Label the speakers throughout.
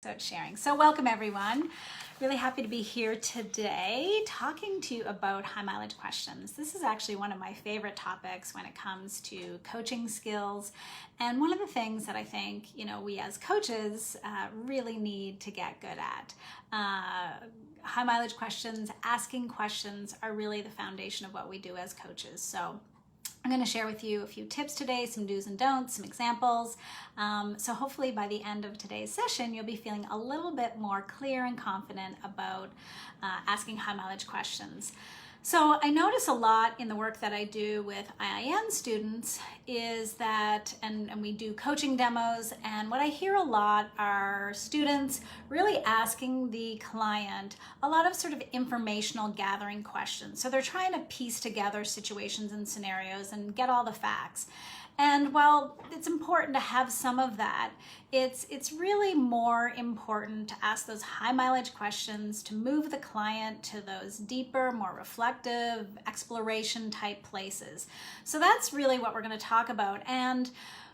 Speaker 1: So it's sharing. So welcome everyone. Really happy to be here today talking to you about high mileage questions. This is actually one of my favorite topics when it comes to coaching skills, and one of the things that I think we as coaches really need to get good at. High mileage questions, asking questions are really the foundation of what we do as coaches. So I'm going to share with you a few tips today, some do's and don'ts, some examples. So hopefully by the end of today's session, you'll be feeling a little bit more clear and confident about asking high mileage questions. So I notice a lot in the work that I do with IIN students is that, and we do coaching demos, and what I hear a lot are students really asking the client a lot of sort of informational gathering questions. So they're trying to piece together situations and scenarios and get all the facts. And while it's important to have some of that, it's really more important to ask those high mileage questions to move the client to those deeper, more reflective, exploration type places. So that's really what we're going to talk about. And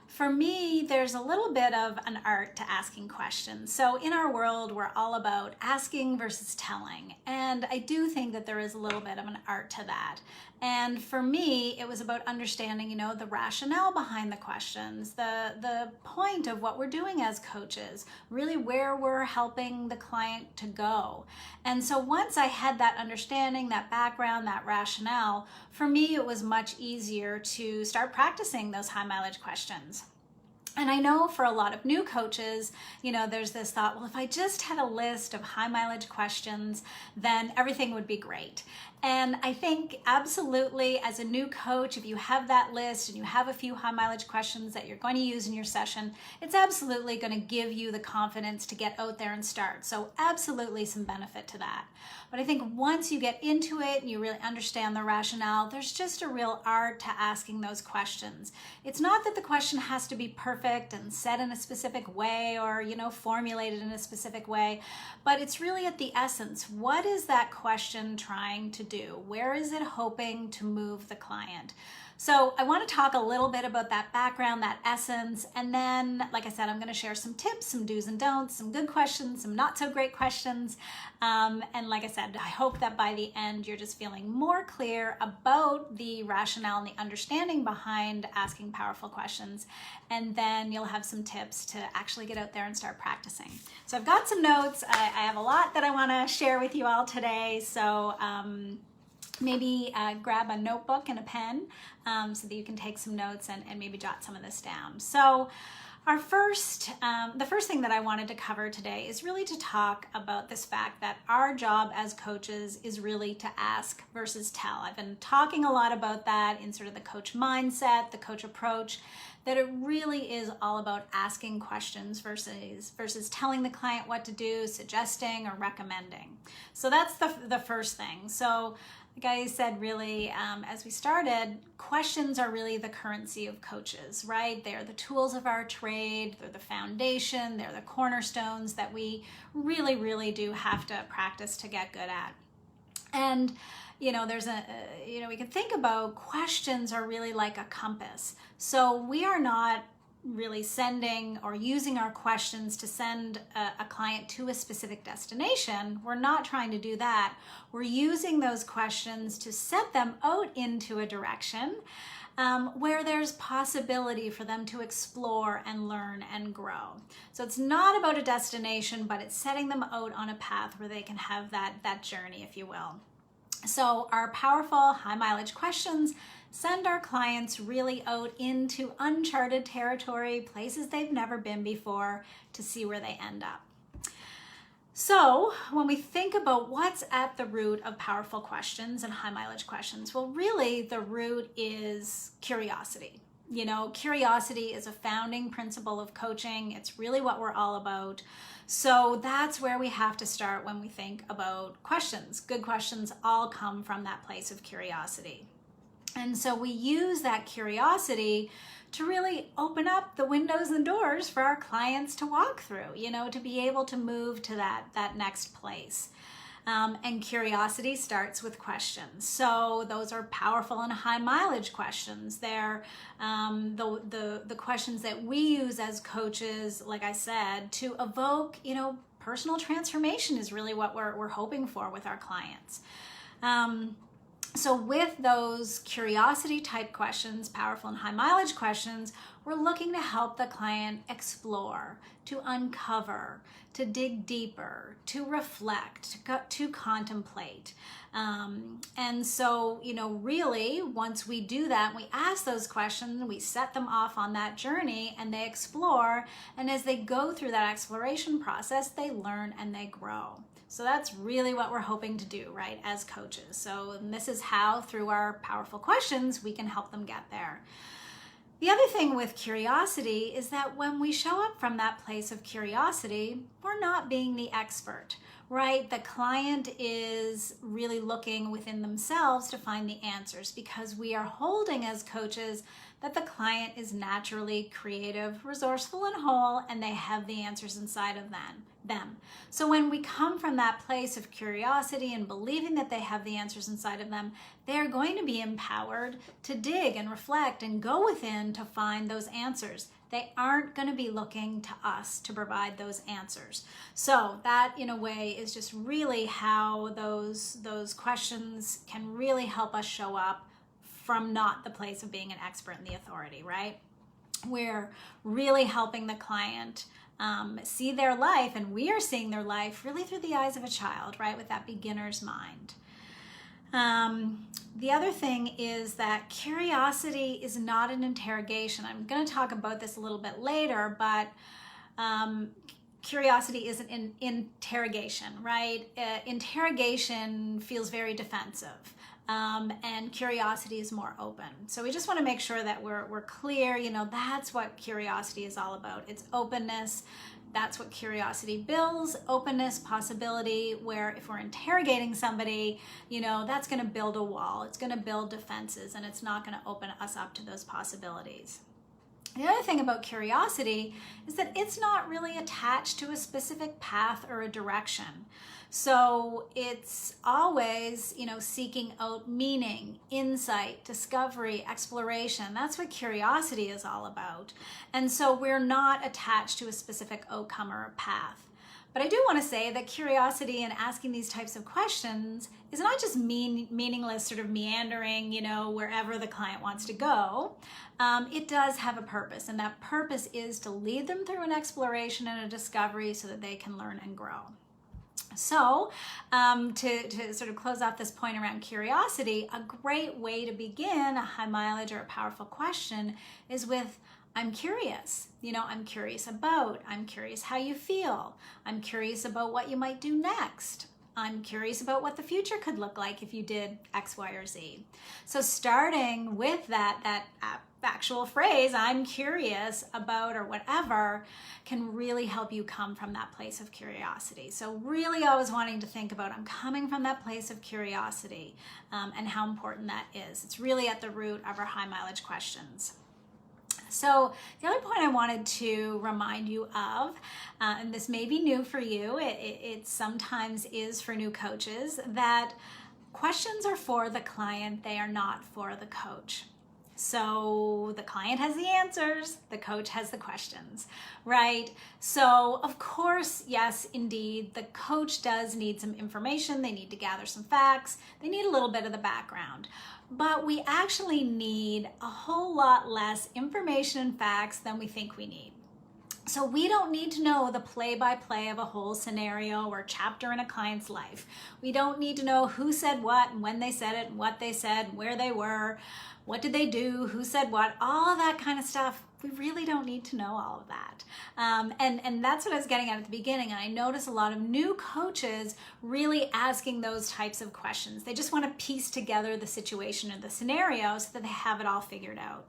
Speaker 1: for me, there's a little bit of an art to asking questions. So in our world, we're all about asking versus telling. And I do think that there is a little bit of an art to that. And for me, it was about understanding, the rationale behind the questions, the point of what we're doing as coaches, really where we're helping the client to go. And so once I had that understanding, that background, that rationale, for me, it was much easier to start practicing those high mileage questions. And I know for a lot of new coaches, there's this thought, well, if I just had a list of high mileage questions, then everything would be great. And I think absolutely as a new coach, if you have that list and you have a few high mileage questions that you're going to use in your session, it's absolutely going to give you the confidence to get out there and start. So absolutely some benefit to that. But I think once you get into it and you really understand the rationale, there's just a real art to asking those questions. It's not that the question has to be perfect and said in a specific way or, formulated in a specific way, but it's really at the essence. What is that question trying to do? Where is it hoping to move the client? So I want to talk a little bit about that background, that essence, and then, like I said, I'm going to share some tips, some do's and don'ts, some good questions, some not so great questions. And like I said, I hope that by the end you're just feeling more clear about the rationale and the understanding behind asking powerful questions. And then you'll have some tips to actually get out there and start practicing. So I've got some notes. I have a lot that I want to share with you all today. So maybe grab a notebook and a pen so that you can take some notes and maybe jot some of this down. So the first thing that I wanted to cover today is really to talk about this fact that our job as coaches is really to ask versus tell. I've been talking a lot about that in sort of the coach mindset, the coach approach, that it really is all about asking questions versus telling the client what to do, suggesting or recommending. So that's the first thing. So like I said, really, as we started, questions are really the currency of coaches, right? They're the tools of our trade, they're the foundation, they're the cornerstones that we really, really do have to practice to get good at. And there's we can think about questions are really like a compass. So we are not really sending or using our questions to send a client to a specific destination. We're not trying to do that. We're using those questions to set them out into a direction where there's possibility for them to explore and learn and grow. So it's not about a destination, but it's setting them out on a path where they can have that journey, if you will. So our powerful high mileage questions send our clients really out into uncharted territory, places they've never been before, to see where they end up. So when we think about what's at the root of powerful questions and high mileage questions, well, really the root is curiosity. Curiosity is a founding principle of coaching. It's really what we're all about. So that's where we have to start when we think about questions. Good questions all come from that place of curiosity. And so we use that curiosity to really open up the windows and doors for our clients to walk through, to be able to move to that next place. And curiosity starts with questions. So those are powerful and high mileage questions. They're the questions that we use as coaches, like I said, to evoke, personal transformation is really what we're hoping for with our clients. So with those curiosity type questions, powerful and high mileage questions, we're looking to help the client explore, to uncover, to dig deeper, to reflect, to contemplate. And so, really, once we do that, we ask those questions, we set them off on that journey and they explore. And as they go through that exploration process, they learn and they grow. So that's really what we're hoping to do, right, as coaches. So this is how, through our powerful questions, we can help them get there. The other thing with curiosity is that when we show up from that place of curiosity, we're not being the expert, right? The client is really looking within themselves to find the answers, because we are holding as coaches that the client is naturally creative, resourceful, and whole, and they have the answers inside of them. So when we come from that place of curiosity and believing that they have the answers inside of them, they're going to be empowered to dig and reflect and go within to find those answers. They aren't going to be looking to us to provide those answers. So that, in a way, is just really how those questions can really help us show up from not the place of being an expert in the authority, right? We're really helping the client see their life, and we are seeing their life really through the eyes of a child, right? With that beginner's mind. The other thing is that curiosity is not an interrogation. I'm going to talk about this a little bit later, but curiosity isn't an interrogation, right? Interrogation feels very defensive. And curiosity is more open. So we just want to make sure that we're clear, that's what curiosity is all about. It's openness. That's what curiosity builds, openness, possibility, where if we're interrogating somebody, that's going to build a wall. It's going to build defenses, and it's not going to open us up to those possibilities. The other thing about curiosity is that it's not really attached to a specific path or a direction. So it's always, seeking out meaning, insight, discovery, exploration. That's what curiosity is all about. And so we're not attached to a specific outcome or a path. But I do want to say that curiosity and asking these types of questions is not just meaningless sort of meandering, wherever the client wants to go. It does have a purpose, and that purpose is to lead them through an exploration and a discovery so that they can learn and grow. So to sort of close off this point around curiosity, a great way to begin a high mileage or a powerful question is with, I'm curious. I'm curious about, I'm curious how you feel. I'm curious about what you might do next. I'm curious about what the future could look like if you did X, Y, or Z. So starting with that actual phrase, I'm curious about, or whatever, can really help you come from that place of curiosity. So really always wanting to think about, I'm coming from that place of curiosity, and how important that is. It's really at the root of our high mileage questions. So the other point I wanted to remind you of, and this may be new for you, it sometimes is for new coaches, that questions are for the client, they are not for the coach. So the client has the answers, the coach has the questions, right? So of course, yes, indeed, the coach does need some information. They need to gather some facts. They need a little bit of the background. But we actually need a whole lot less information and facts than we think we need. So we don't need to know the play-by-play of a whole scenario or chapter in a client's life. We don't need to know who said what and when they said it and what they said, where they were, what did they do, who said what, all of that kind of stuff. We really don't need to know all of that. And that's what I was getting at the beginning. And I notice a lot of new coaches really asking those types of questions. They just want to piece together the situation or the scenario so that they have it all figured out.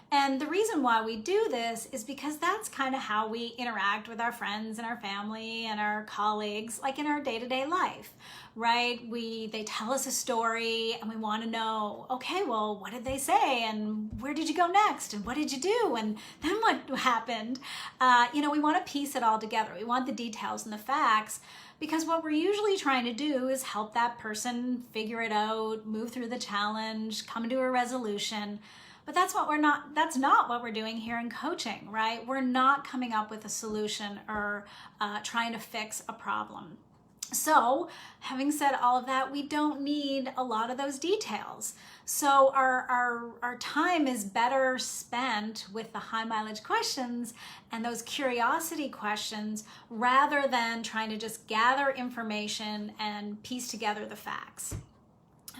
Speaker 1: And the reason why we do this is because that's kind of how we interact with our friends and our family and our colleagues, like in our day-to-day life, right? They tell us a story and we want to know, okay, well, what did they say? And where did you go next? And what did you do? And then what happened? We want to piece it all together. We want the details and the facts, because what we're usually trying to do is help that person figure it out, move through the challenge, come to a resolution. But that's not what we're doing here in coaching, right? We're not coming up with a solution or trying to fix a problem. So having said all of that, we don't need a lot of those details. So our time is better spent with the high mileage questions and those curiosity questions, rather than trying to just gather information and piece together the facts.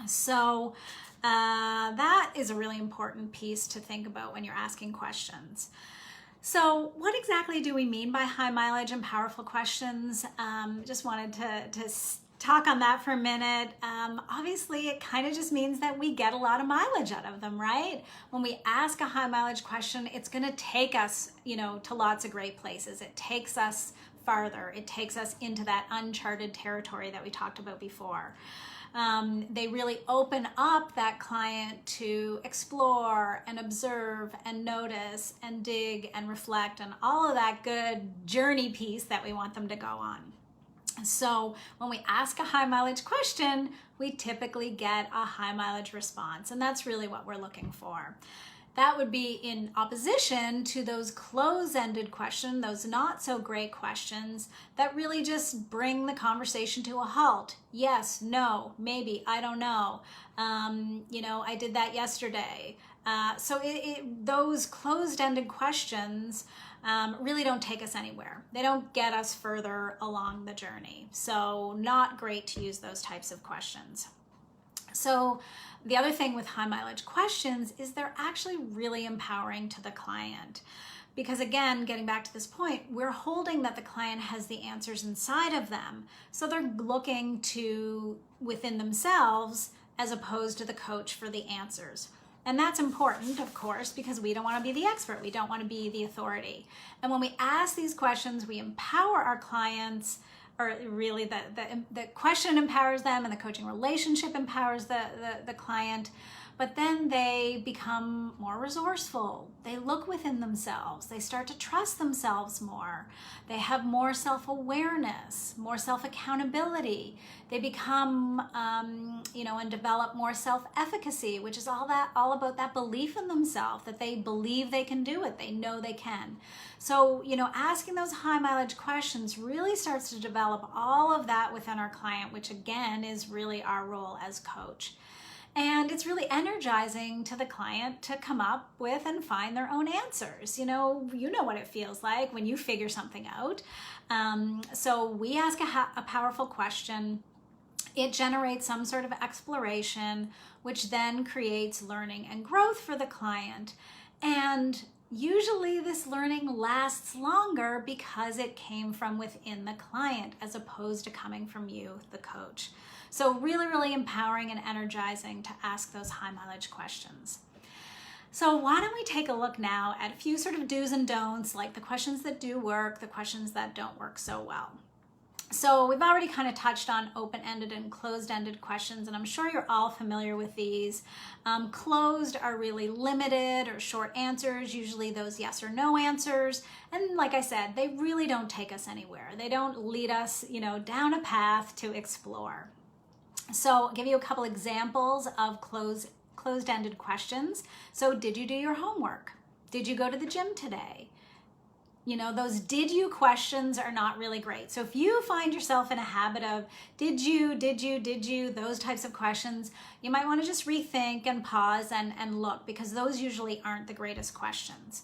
Speaker 1: So that is a really important piece to think about when you're asking questions. So what exactly do we mean by high mileage and powerful questions? Just wanted to talk on that for a minute. Obviously, it kind of just means that we get a lot of mileage out of them, right? When we ask a high mileage question, it's going to take us, to lots of great places. It takes us farther. It takes us into that uncharted territory that we talked about before. They really open up that client to explore and observe and notice and dig and reflect and all of that good journey piece that we want them to go on. So when we ask a high mileage question, we typically get a high mileage response, and that's really what we're looking for. That would be in opposition to those close-ended questions, those not so great questions that really just bring the conversation to a halt. Yes, no, maybe, I don't know. I did that yesterday. So those closed-ended questions really don't take us anywhere. They don't get us further along the journey. So not great to use those types of questions. So the other thing with high mileage questions is they're actually really empowering to the client. Because again, getting back to this point, we're holding that the client has the answers inside of them. So they're looking to within themselves as opposed to the coach for the answers. And that's important, of course, because we don't want to be the expert. We don't want to be the authority. And when we ask these questions, we empower our clients, or really the question empowers them and the coaching relationship empowers the client, but then they become more resourceful. They look within themselves. They start to trust themselves more. They have more self-awareness, more self-accountability. They become, and develop more self-efficacy, which is all about that belief in themselves, that they believe they can do it. They know they can. So, asking those high mileage questions really starts to develop all of that within our client, which again is really our role as coach. And it's really energizing to the client to come up with and find their own answers. You know what it feels like when you figure something out. So we ask a powerful question. It generates some sort of exploration, which then creates learning and growth for the client. And usually this learning lasts longer because it came from within the client as opposed to coming from you, the coach. So really, really empowering and energizing to ask those high mileage questions. So why don't we take a look now at a few sort of do's and don'ts, like the questions that do work, the questions that don't work so well. So we've already kind of touched on open-ended and closed-ended questions, and I'm sure you're all familiar with these. Closed are really limited or short answers, usually those yes or no answers. And like I said, they really don't take us anywhere. They don't lead us, down a path to explore. So I'll give you a couple examples of closed-ended questions. So did you do your homework? Did you go to the gym today? Those did you questions are not really great. So if you find yourself in a habit of did you, those types of questions, you might want to just rethink and pause and look, because those usually aren't the greatest questions.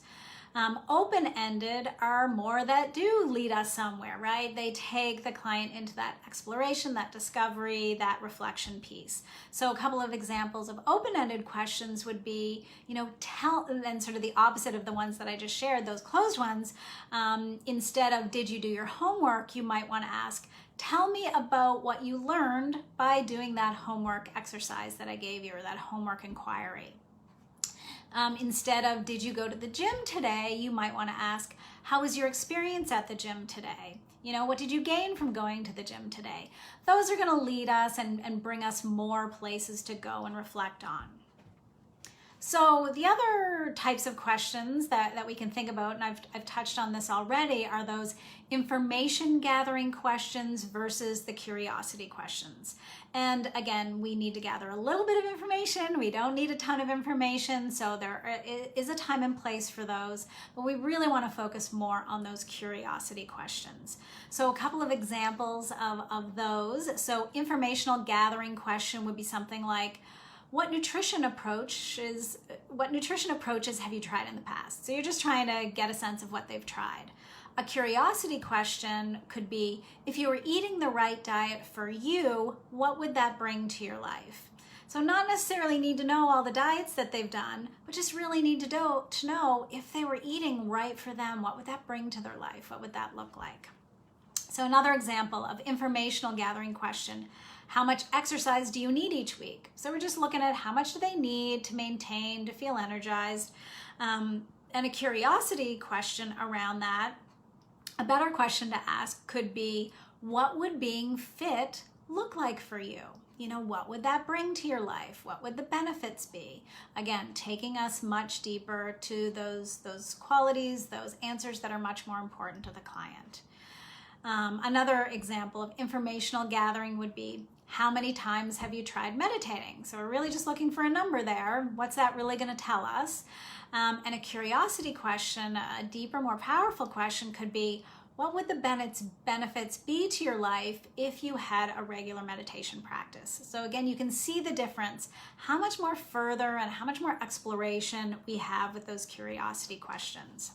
Speaker 1: Open-ended are more that do lead us somewhere, right? They take the client into that exploration, that discovery, that reflection piece. So a couple of examples of open-ended questions would be, and sort of the opposite of the ones that I just shared, those closed ones. Instead of did you do your homework, you might want to ask, tell me about what you learned by doing that homework exercise that I gave you, or that homework inquiry. Instead of, did you go to the gym today? You might want to ask, how was your experience at the gym today? What did you gain from going to the gym today? Those are going to lead us and bring us more places to go and reflect on. So the other types of questions that we can think about, and I've touched on this already, are those information gathering questions versus the curiosity questions. And again, we need to gather a little bit of information. We don't need a ton of information, so there is a time and place for those, but we really want to focus more on those curiosity questions. So a couple of examples of those. So informational gathering question would be something like, what nutrition approaches have you tried in the past? So you're just trying to get a sense of what they've tried. A curiosity question could be, if you were eating the right diet for you, what would that bring to your life? So not necessarily need to know all the diets that they've done, but just really need to know if they were eating right for them, what would that bring to their life? What would that look like? So another example of informational gathering question, how much exercise do you need each week? So we're just looking at how much do they need to maintain, to feel energized. And a curiosity question around that, a better question to ask could be, what would being fit look like for you? What would that bring to your life? What would the benefits be? Again, taking us much deeper to those qualities, those answers that are much more important to the client. Another example of informational gathering would be, how many times have you tried meditating? So we're really just looking for a number there. What's that really going to tell us? And a curiosity question, a deeper, more powerful question could be, what would the benefits be to your life if you had a regular meditation practice? So again, you can see the difference, how much more further and how much more exploration we have with those curiosity questions.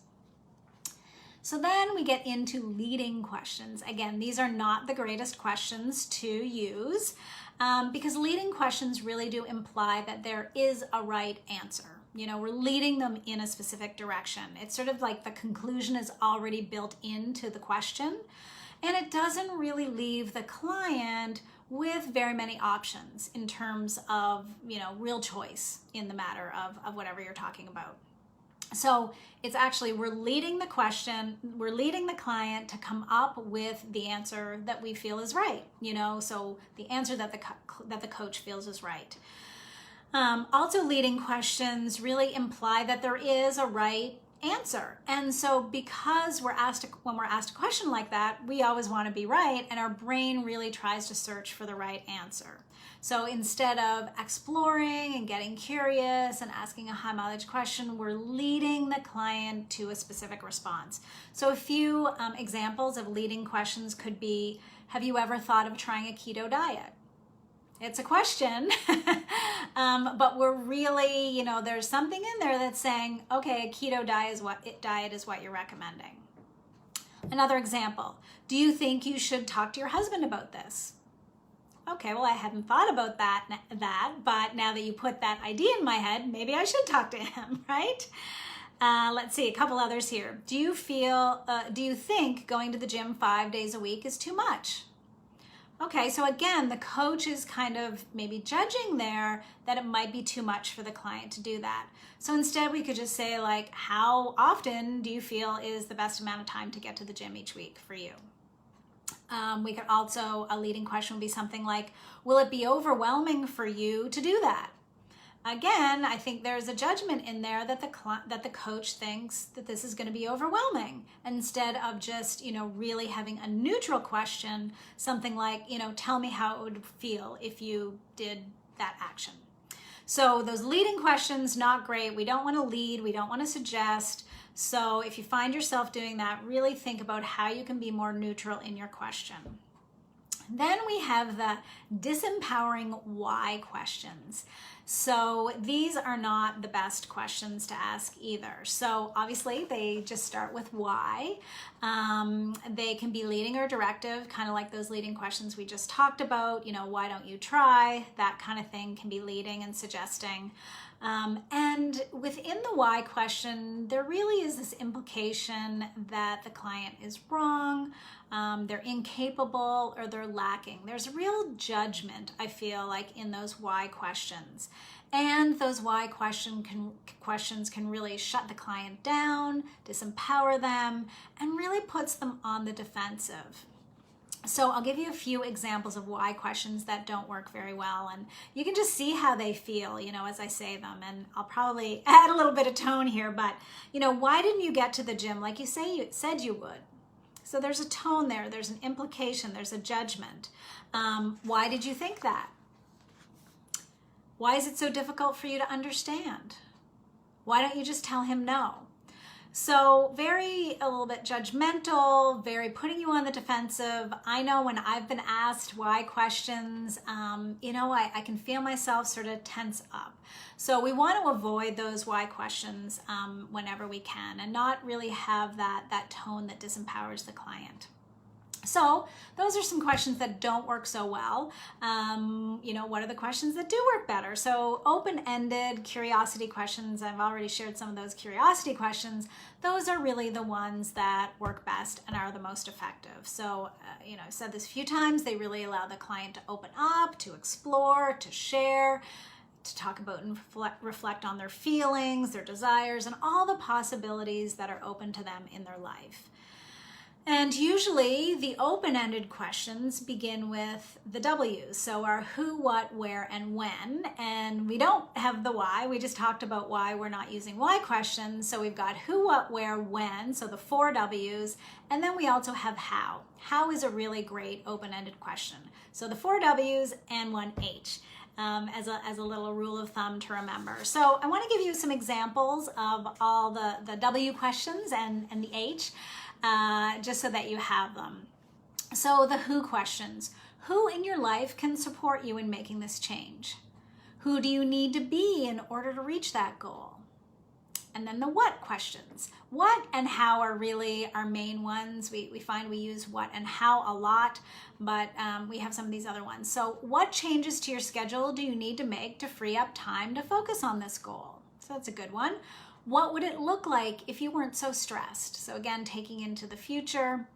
Speaker 1: So then we get into leading questions. Again, these are not the greatest questions to use because leading questions really do imply that there is a right answer. We're leading them in a specific direction. It's sort of like the conclusion is already built into the question, and it doesn't really leave the client with very many options in terms of, real choice in the matter of whatever you're talking about. So it's actually, we're leading the client to come up with the answer that we feel is right, so the answer that the coach feels is right. Also, leading questions really imply that there is a right answer. And so because when we're asked a question like that, we always want to be right, and our brain really tries to search for the right answer. So instead of exploring and getting curious and asking a high mileage question, we're leading the client to a specific response. So a few examples of leading questions could be, have you ever thought of trying a keto diet? It's a question, but we're really, there's something in there that's saying, okay, a keto diet is what you're recommending. Another example, do you think you should talk to your husband about this? Okay, well, I hadn't thought about that, but now that you put that idea in my head, maybe I should talk to him, right? Let's see, a couple others here. Do you think going to the gym 5 days a week is too much? Okay, so again, the coach is kind of maybe judging there that it might be too much for the client to do that. So instead we could just say, like, how often do you feel is the best amount of time to get to the gym each week for you? We could also, a leading question would be something like, will it be overwhelming for you to do that? Again, I think there's a judgment in there that the coach thinks that this is going to be overwhelming, instead of just, really having a neutral question, something like, tell me how it would feel if you did that action. So those leading questions, not great. We don't want to lead. We don't want to suggest. So if you find yourself doing that, really think about how you can be more neutral in your question. Then we have the disempowering why questions. So these are not the best questions to ask either. So obviously they just start with why. They can be leading or directive, kind of like those leading questions we just talked about. Why don't you try? That kind of thing can be leading and suggesting. And within the why question, there really is this implication that the client is wrong, they're incapable, or they're lacking. There's a real judgment, I feel like, in those why questions. And those why questions can really shut the client down, disempower them, and really puts them on the defensive. So I'll give you a few examples of why questions that don't work very well, and you can just see how they feel, as I say them. And I'll probably add a little bit of tone here, but why didn't you get to the gym like you said you would? So there's a tone there, there's an implication, there's a judgment. Why did you think that? Why is it so difficult for you to understand? Why don't you just tell him no? So a little bit judgmental, very putting you on the defensive. I know when I've been asked why questions, I can feel myself sort of tense up. So we want to avoid those why questions whenever we can, and not really have that tone that disempowers the client. So those are some questions that don't work so well. What are the questions that do work better? So open-ended curiosity questions, I've already shared some of those curiosity questions. Those are really the ones that work best and are the most effective. So, I've said this a few times, they really allow the client to open up, to explore, to share, to talk about and reflect on their feelings, their desires, and all the possibilities that are open to them in their life. And usually the open-ended questions begin with the W's. So our who, what, where, and when. And we don't have the why. We just talked about why we're not using why questions. So we've got who, what, where, when. So the 4 W's. And then we also have how. How is a really great open-ended question. So the 4 W's and 1 H. As a little rule of thumb to remember. So I want to give you some examples of all the W questions and the H. Just so that you have them. So the who questions. Who in your life can support you in making this change? Who do you need to be in order to reach that goal? And then the what questions. What and how are really our main ones. We find we use what and how a lot, but we have some of these other ones. So what changes to your schedule do you need to make to free up time to focus on this goal? So that's a good one. What would it look like if you weren't so stressed? So again, taking into the future.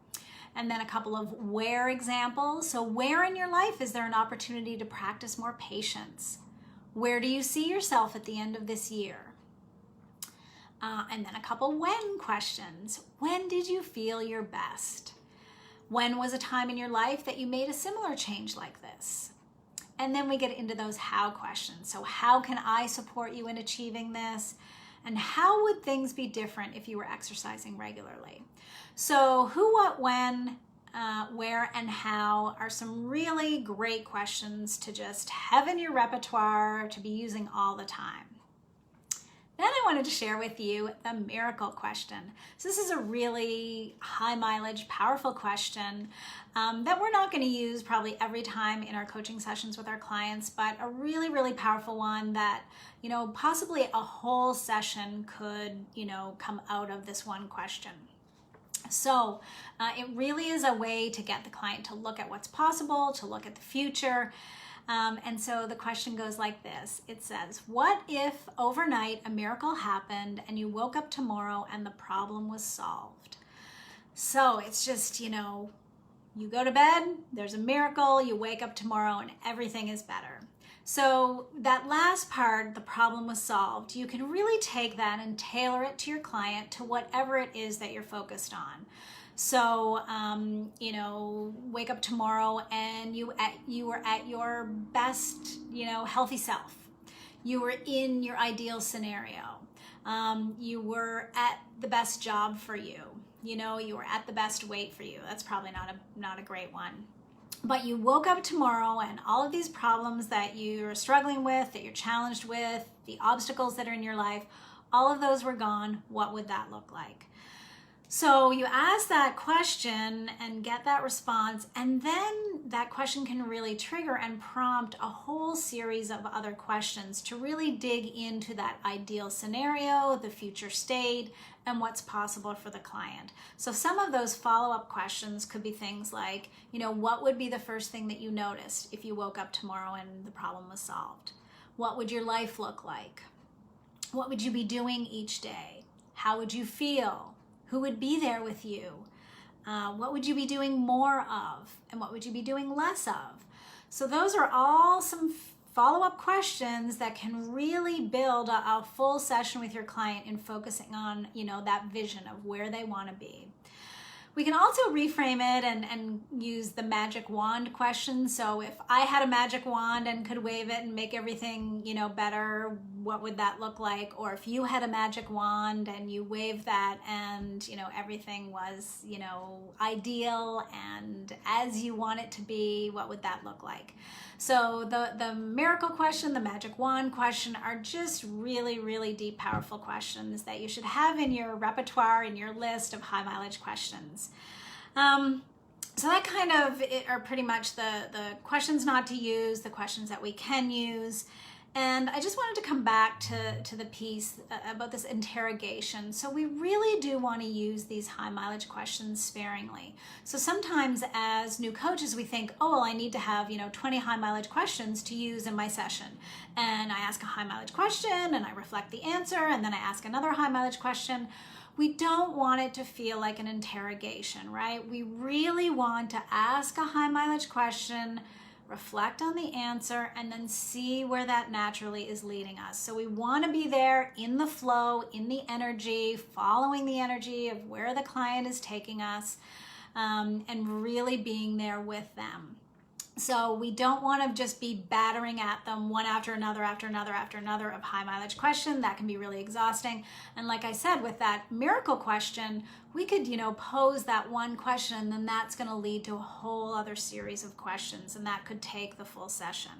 Speaker 1: And then a couple of where examples. So where in your life is there an opportunity to practice more patience? Where do you see yourself at the end of this year? And then a couple when questions. When did you feel your best? When was a time in your life that you made a similar change like this? And then we get into those how questions. So how can I support you in achieving this? And how would things be different if you were exercising regularly? So who, what, when, where, and how are some really great questions to just have in your repertoire to be using all the time. Then I wanted to share with you the miracle question. So this is a really high mileage, powerful question that we're not going to use probably every time in our coaching sessions with our clients, but a really, really powerful one that, possibly a whole session could, come out of this one question. So it really is a way to get the client to look at what's possible, to look at the future. And so the question goes like this. It says, what if overnight a miracle happened and you woke up tomorrow and the problem was solved? So it's just, you go to bed, there's a miracle, you wake up tomorrow and everything is better. So that last part, the problem was solved, you can really take that and tailor it to your client to whatever it is that you're focused on. So, wake up tomorrow and you were at your best, healthy self. You were in your ideal scenario. You were at the best job for you. You were at the best weight for you. That's probably not a great one. But you woke up tomorrow and all of these problems that you're struggling with, that you're challenged with, the obstacles that are in your life, all of those were gone. What would that look like? So you ask that question and get that response, and then that question can really trigger and prompt a whole series of other questions to really dig into that ideal scenario, the future state, and what's possible for the client. So some of those follow-up questions could be things like, what would be the first thing that you noticed if you woke up tomorrow and the problem was solved? What would your life look like? What would you be doing each day? How would you feel? Who would be there with you? What would you be doing more of? And what would you be doing less of? So those are all some follow-up questions that can really build a full session with your client in focusing on, that vision of where they want to be. We can also reframe it and use the magic wand question. So if I had a magic wand and could wave it and make everything, better, what would that look like? Or if you had a magic wand and you waved that and, everything was, ideal and as you want it to be, what would that look like? So the miracle question, the magic wand question are just really, really deep, powerful questions that you should have in your repertoire, in your list of high mileage questions. So that kind of are pretty much the questions not to use, the questions that we can use. And I just wanted to come back to the piece about this interrogation. So we really do want to use these high mileage questions sparingly. So sometimes as new coaches, we think, oh, well, I need to have, 20 high mileage questions to use in my session. And I ask a high mileage question and I reflect the answer and then I ask another high mileage question. We don't want it to feel like an interrogation, right? We really want to ask a high mileage question, reflect on the answer, and then see where that naturally is leading us. So we want to be there in the flow, in the energy, following the energy of where the client is taking us, and really being there with them. So we don't want to just be battering at them one after another of high mileage question. That can be really exhausting. And like I said, with that miracle question, we could, pose that one question and then that's going to lead to a whole other series of questions and that could take the full session.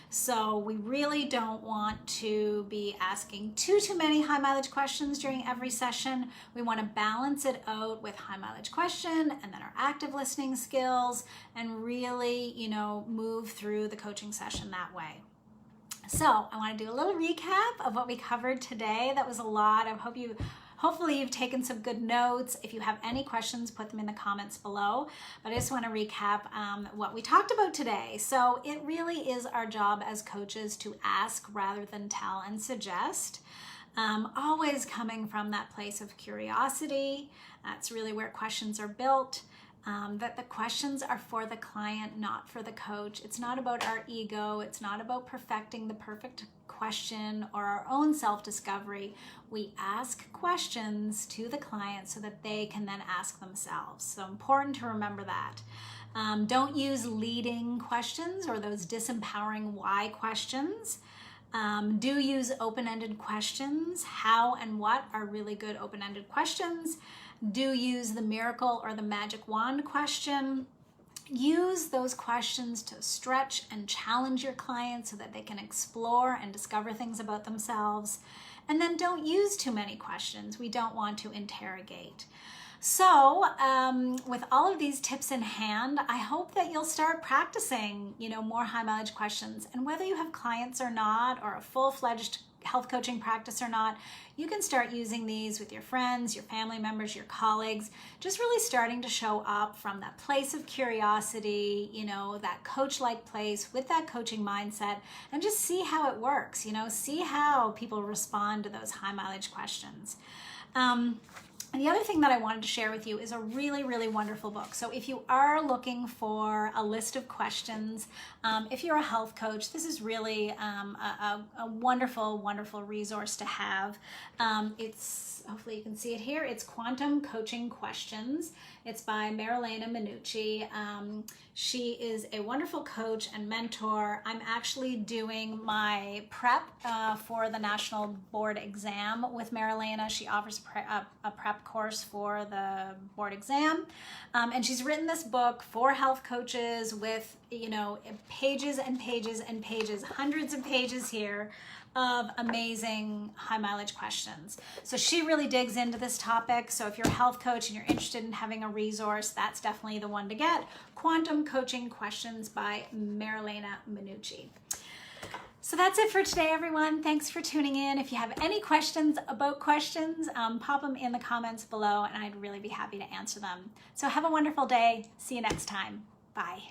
Speaker 1: So we really don't want to be asking too many high mileage questions during every session. We want to balance it out with high mileage question and then our active listening skills and really, move through the coaching session that way. So I want to do a little recap of what we covered today. That was a lot. Hopefully you've taken some good notes. If you have any questions, put them in the comments below. But I just want to recap what we talked about today. So it really is our job as coaches to ask rather than tell and suggest. Always coming from that place of curiosity. That's really where questions are built. That the questions are for the client, not for the coach. It's not about our ego. It's not about perfecting the perfect question or our own self-discovery. We ask questions to the client so that they can then ask themselves. So important to remember that. Don't use leading questions or those disempowering why questions. Do use open-ended questions. How and what are really good open-ended questions. Do use the miracle or the magic wand question. Use those questions to stretch and challenge your clients so that they can explore and discover things about themselves. And then don't use too many questions. We don't want to interrogate. So with all of these tips in hand, I hope that you'll start practicing, more high mileage questions. And whether you have clients or not, or a full-fledged health coaching practice or not, you can start using these with your friends, your family members, your colleagues, just really starting to show up from that place of curiosity, that coach-like place with that coaching mindset, and just see how it works, see how people respond to those high mileage questions. And the other thing that I wanted to share with you is a really, really wonderful book. So if you are looking for a list of questions, if you're a health coach, this is really a wonderful, wonderful resource to have. Hopefully you can see it here. It's Quantum Coaching Questions. It's by Marilena Minucci. She is a wonderful coach and mentor. I'm actually doing my prep for the national board exam with Marilena. She offers a prep course for the board exam. And she's written this book for health coaches with, pages and pages and pages, hundreds of pages here of amazing high mileage questions. So she really digs into this topic. So if you're a health coach and you're interested in having a resource, that's definitely the one to get. Quantum Coaching Questions by Marilena Minucci. So that's it for today, everyone. Thanks for tuning in. If you have any questions about questions, pop them in the comments below and I'd really be happy to answer them. So have a wonderful day. See you next time. Bye.